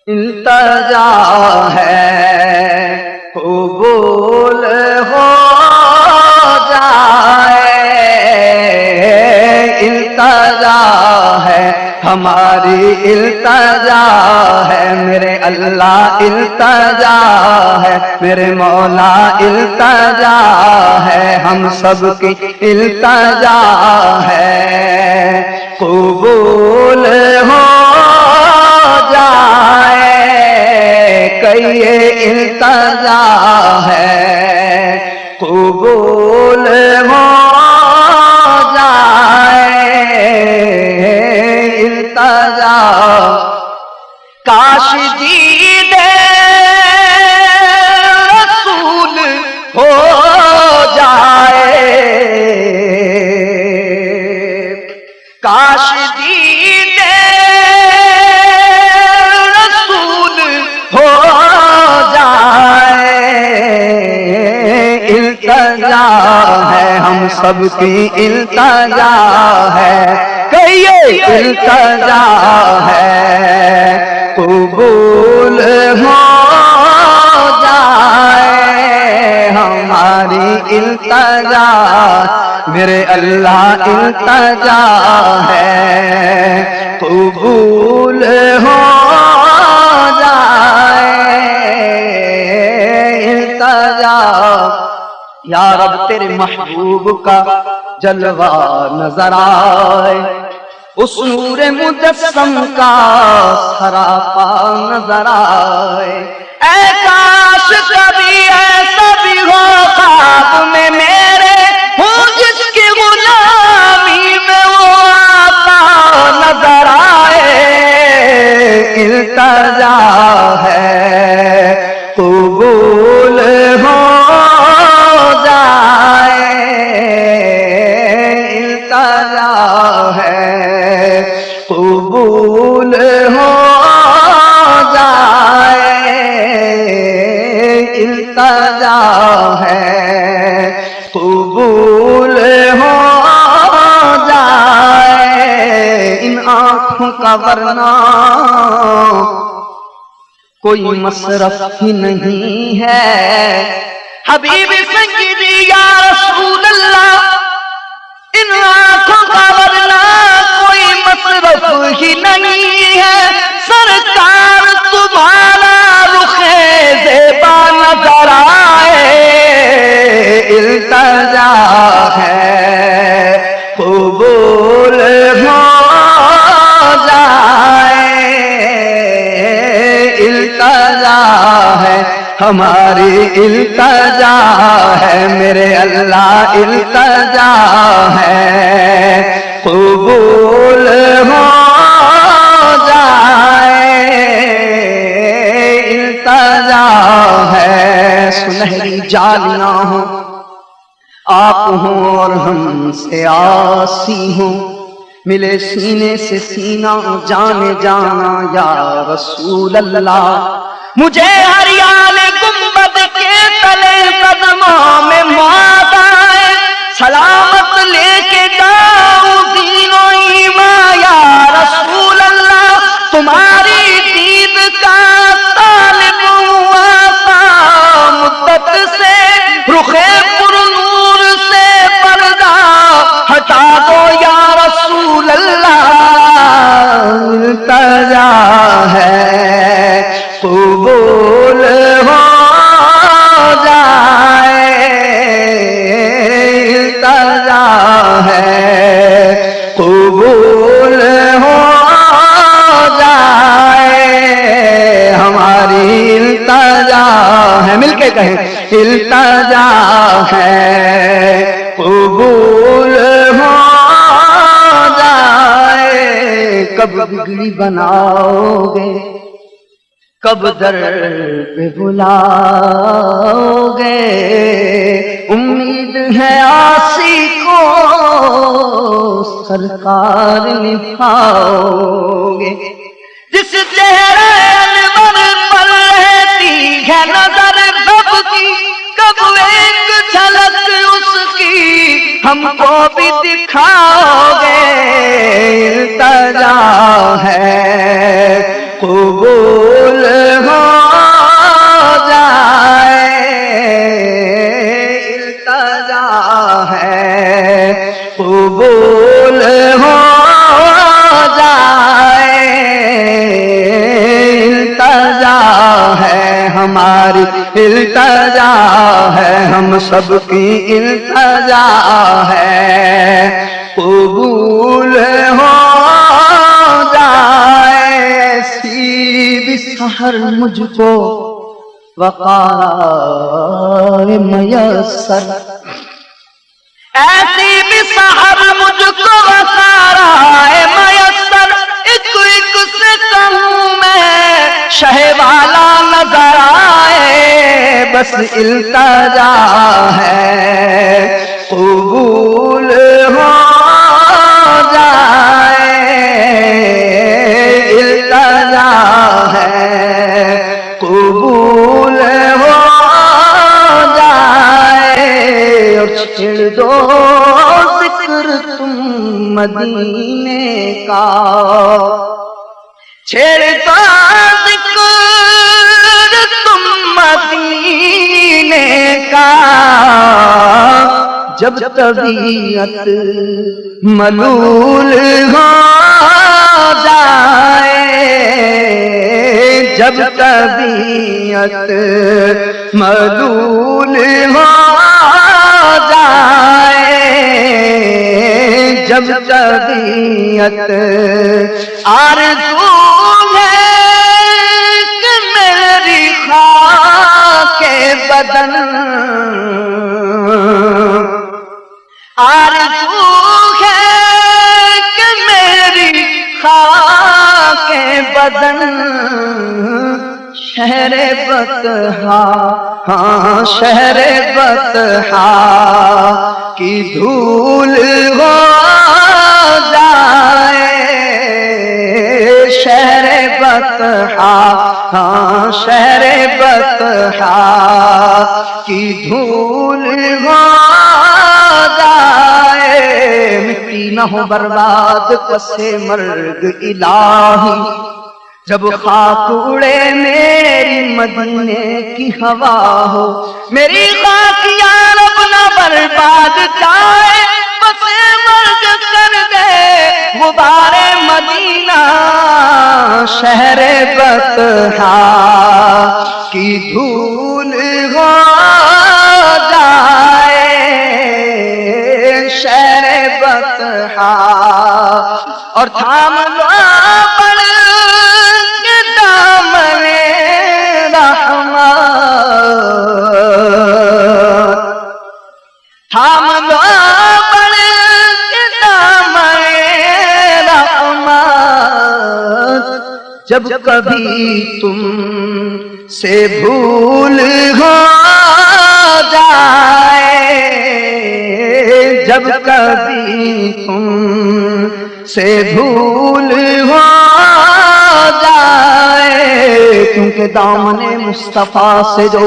التجا ہے قبول ہو جائے، التجا ہے ہماری التجا ہے، میرے اللہ التجا ہے، میرے مولا التجا ہے، ہم سب کی التجا ہے، قبول ہو جائے کہیے التجا ہے، قبول ہو جائے التجا، کاش دید رسول ہو جائے، کاش دید رسول ہو جائے، التجا ہے ہم سب کی التجا ہے، کہیے التجا ہے، قبول ہو جائے ہماری التجا، میرے اللہ التجا ہے، قبول ہو جائے التجا، یا رب تیرے محبوب کا جلوہ نظر آئے، اس نور مجسم کا سراپا نظر آئے، اے کاش کبھی ایسا بھی ہو خواب میں میرے ہوں جس کی غلامی میں وہ آقا نظر آئے، التجا ہے قبول ہو جائے، التجا ہے قبول ہو جائے، التجا ہے قبول ہو جائے، ان آنکھوں کا ورنہ کوئی مصرف ہی نہیں ہے، حبیب سیدی یا رسول اللہ، ان آنکھوں کا ورنہ کوئی مصرف ہی نہیں ہے، سرکار تمہارا رخ زیبا نظر آئے، التجا ہے قبول ہو جائے، التجا ہے ہماری التجا ہے، میرے اللہ التجا ہے، قبول ہو جائے التجا ہے، سنہری جالیاں ہوں آپ ہوں اور ہم سے آسی ہوں، ملے سینے سے سینہ جانے جانا یا رسول اللہ، مجھے ہریال گنبد کے تلے قدموں میں موت آئے، سلامت لے کے جاؤ دین و ایمان یا رسول اللہ، تمہاری دید کا طالب ہوا تھا مدت سے، رخ پر نور سے پردہ ہٹا دو یا رسول اللہ، التجا ہے قبول ہو جائے، التجا ہے قبول ہو جائے ہماری التجا ہے، مل کے کہیں التجا ہے قبول ہو جائے، کب بگڑی بناؤ گے، کب در پہ بلاؤ گے، امید ہے آسی کو سرکار نبھاؤ گے، جس چہرے انور پر رہتی ہے نظر کب کی، کب ایک جھلک اس کی ہم کو بھی دکھاؤ گے، التجا ہے قبول التجا ہے، ہم سب کی التجا ہے، قبول ہو جائے سی سحر مجھ کو وقار میسر، ایسی بھی سحر مجھ کو وقار میسر، ایک ایک سے کہوں میں شہ والا نظر آئے، بس التجا ہے قبول ہو جائے، التجا ہے قبول ہو جائے، اور چھڑ دو ذکر تم مدینے کا، چھڑ دو ذکر تم مدینے کا، جب طبیعت ملول ہو جائے، جب طبیعت ملول ہو جائے، جب طبیعت آرزو ہے کہ میری خاک بدن، آرزو ہے کہ میری خاک بدن، شہر بطحا، ہاں شہر بطحا کی دھول ہو جائے، شہر بطحا، ہاں شہر بطحا کی دھول ہو جائے، مٹی نہ ہو برباد پسے مرگ الہی، جب خاک اڑے میری مدینے کی ہوا ہو، میری خاک یا رب نہ برباد جائے، بس مرگ کر دے غبار مدینہ، شہر بطحا کی دھول ہو جائے، شہر بطحا، اور تھام لو بڑھ کے دامن رحمت، تھام لو بڑھ کے دامن رحمت، جب کبھی تم سے بھول ہو جائے، جب کبھی تم سے بھول ہو جائے، کیونکہ دامن مصطفیٰ سے جو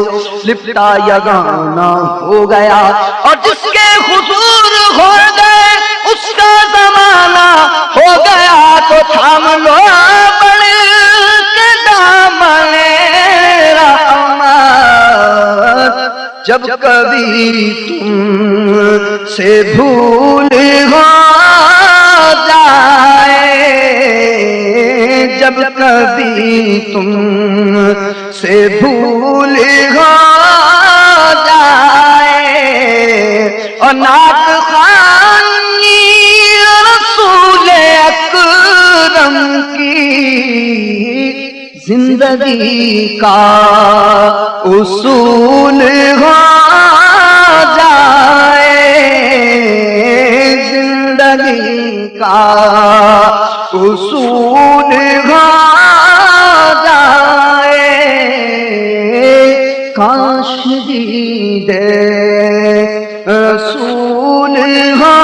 لپٹا یگانہ ہو گیا، اور جس کے حضور ہو گئے اس کا زمانہ ہو گیا، تو تھام لو بڑھ کے دامن رحمت، جب کبھی تم سے بھول ہو جائے، جب کبھی تم سے بھول ہو جائے، اور نعت خوانی رسول اکرم کی زندگی کا اصول ہو جائے، زندگی کا اصول ہو جائے، کاش دیدے رسول ہو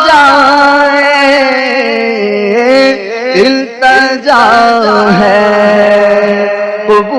جائے، التجا ہے قبول